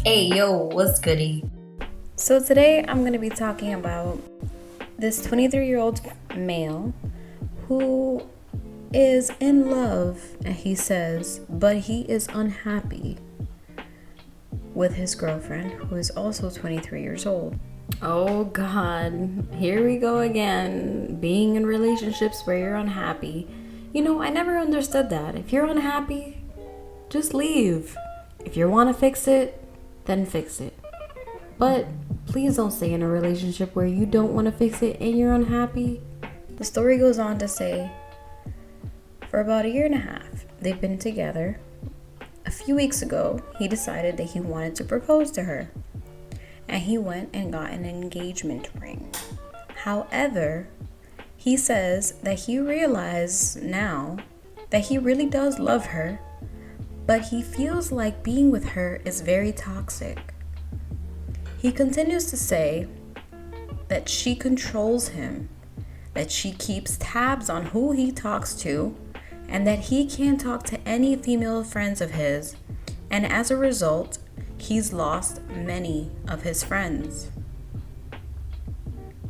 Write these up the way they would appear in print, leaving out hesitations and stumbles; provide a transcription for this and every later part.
Hey yo, what's goody? So today I'm going to be talking about this 23-year-old male who is in love, and he says, but he is unhappy with his girlfriend, who is also 23 years old. Oh god, here we go again. Being in relationships where you're unhappy. I never understood that. If you're unhappy, just leave. If you want to fix it, then fix it. But please don't stay in a relationship where you don't want to fix it and you're unhappy. The story goes on to say, for about a year and a half, they've been together. A few weeks ago, he decided that he wanted to propose to her, and he went and got an engagement ring. However, he says that he realized now that he really does love her, but he feels like being with her is very toxic. He continues to say that she controls him, that she keeps tabs on who he talks to, and that he can't talk to any female friends of his, and as a result, he's lost many of his friends.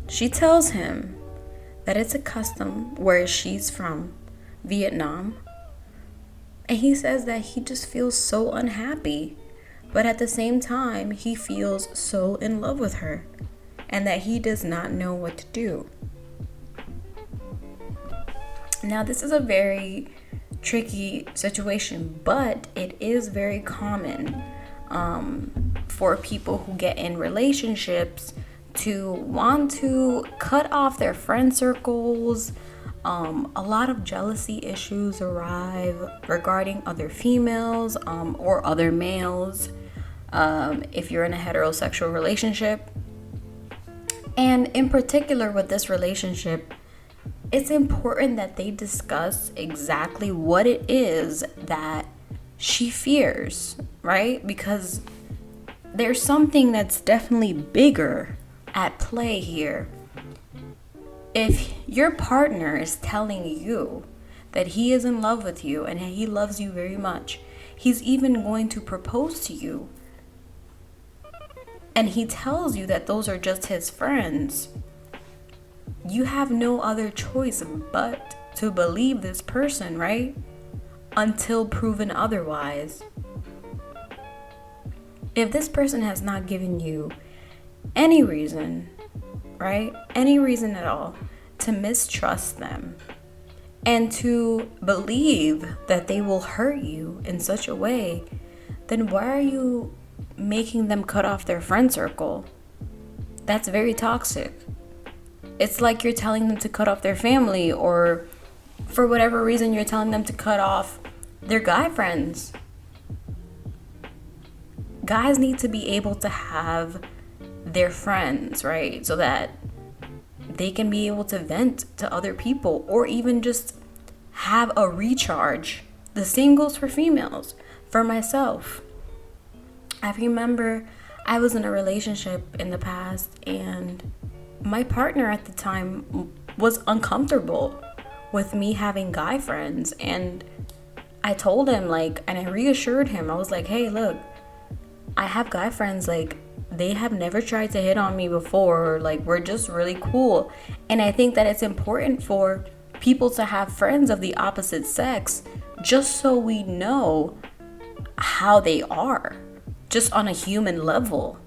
She tells him that it's a custom where she's from, Vietnam, and he says that he just feels so unhappy, but at the same time, he feels so in love with her, and that he does not know what to do. Now, this is a very tricky situation, but it is very common for people who get in relationships to want to cut off their friend circles. A lot of jealousy issues arise regarding other females or other males if you're in a heterosexual relationship. And in particular with this relationship, it's important that they discuss exactly what it is that she fears, right? Because there's something that's definitely bigger at play here. If your partner is telling you that he is in love with you and he loves you very much, he's even going to propose to you, and he tells you that those are just his friends, you have no other choice but to believe this person, right? Until proven otherwise. If this person has not given you any reason, right? Any reason at all to mistrust them and to believe that they will hurt you in such a way, then why are you making them cut off their friend circle? That's very toxic. It's like you're telling them to cut off their family, or for whatever reason you're telling them to cut off their guy friends. Guys need to be able to have their friends, right? So that they can be able to vent to other people, or even just have a recharge. The same goes for females. For myself, I remember I was in a relationship in the past, and my partner at the time was uncomfortable with me having guy friends, and I told him, and I reassured him. I was like, hey, look, I have guy friends, they have never tried to hit on me before, we're just really cool. And I think that it's important for people to have friends of the opposite sex, just so we know how they are, just on a human level.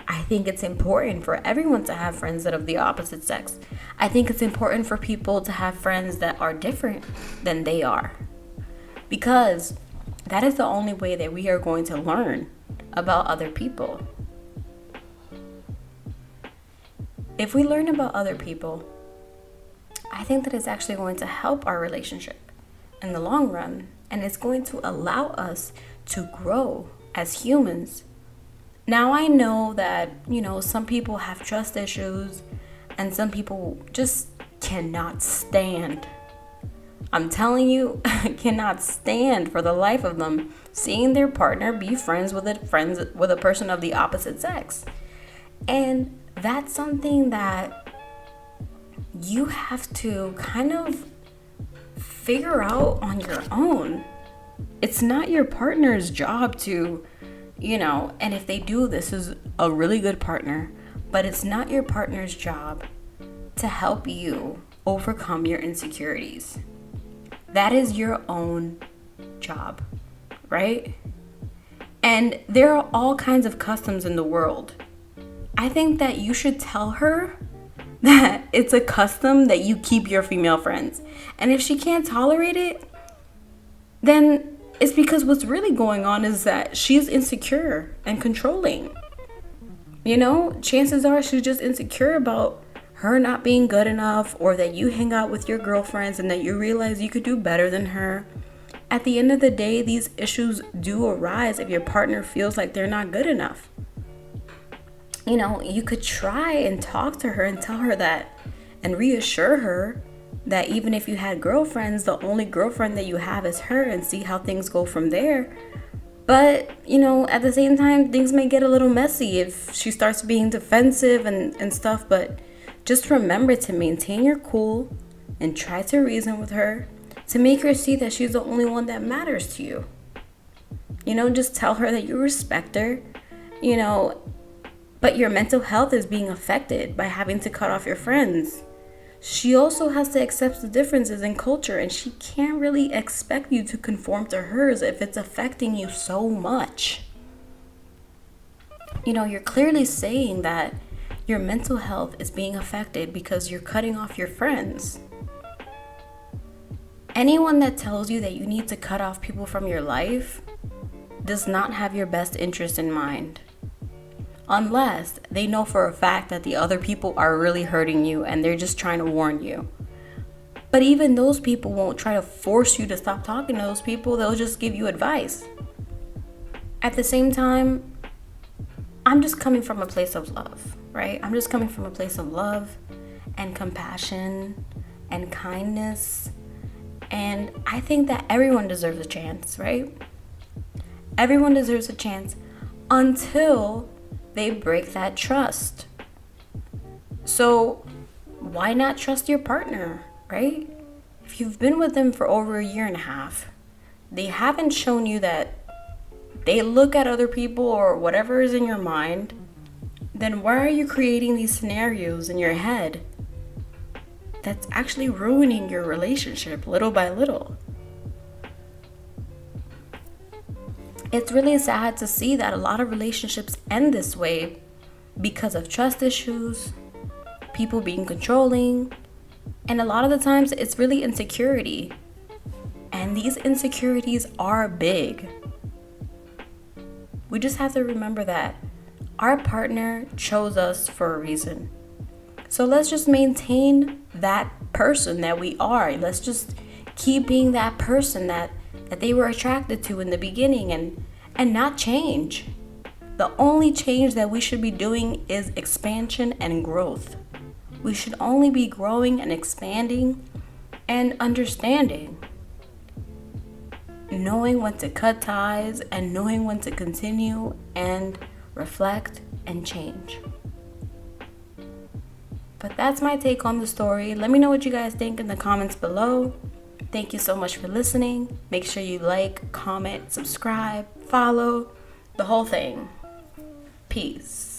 I think it's important for everyone to have friends that are of the opposite sex. I think it's important for people to have friends that are different than they are, because that is the only way that we are going to learn about other people. If we learn about other people, I think that it's actually going to help our relationship in the long run, and it's going to allow us to grow as humans. Now, I know that, some people have trust issues and some people just cannot stand. I'm telling you, cannot stand for the life of them seeing their partner be friends with a person of the opposite sex. And that's something that you have to kind of figure out on your own. It's not your partner's job to And if they do, this is a really good partner, but it's not your partner's job to help you overcome your insecurities. That is your own job, right? And there are all kinds of customs in the world. I think that you should tell her that it's a custom that you keep your female friends. And if she can't tolerate it, then it's because what's really going on is that she's insecure and controlling. Chances are she's just insecure about her not being good enough, or that you hang out with your girlfriends and that you realize you could do better than her. At the end of the day, these issues do arise if your partner feels like they're not good enough. You could try and talk to her and tell her that, and reassure her that even if you had girlfriends, the only girlfriend that you have is her, and see how things go from there. But, at the same time, things may get a little messy if she starts being defensive and stuff. But just remember to maintain your cool and try to reason with her to make her see that she's the only one that matters to you. Just tell her that you respect her, but your mental health is being affected by having to cut off your friends. She also has to accept the differences in culture, and she can't really expect you to conform to hers if it's affecting you so much. You're clearly saying that your mental health is being affected because you're cutting off your friends. Anyone that tells you that you need to cut off people from your life does not have your best interest in mind. Unless they know for a fact that the other people are really hurting you and they're just trying to warn you. But even those people won't try to force you to stop talking to those people. They'll just give you advice. At the same time, I'm just coming from a place of love, right? I'm just coming from a place of love and compassion and kindness. And I think that everyone deserves a chance, right? Everyone deserves a chance until they break that trust. So why not trust your partner, right? If you've been with them for over 1.5 years, they haven't shown you that they look at other people or whatever is in your mind, then why are you creating these scenarios in your head that's actually ruining your relationship little by little? It's really sad to see that a lot of relationships end this way because of trust issues, people being controlling, and a lot of the times it's really insecurity. And these insecurities are big. We just have to remember that our partner chose us for a reason. So let's just maintain that person that we are. Let's just keep being that person that they were attracted to in the beginning and not change. The only change that we should be doing is expansion and growth. We should only be growing and expanding and understanding. Knowing when to cut ties and knowing when to continue and reflect and change. But that's my take on the story. Let me know what you guys think in the comments below. Thank you so much for listening. Make sure you like, comment, subscribe, follow, the whole thing. Peace.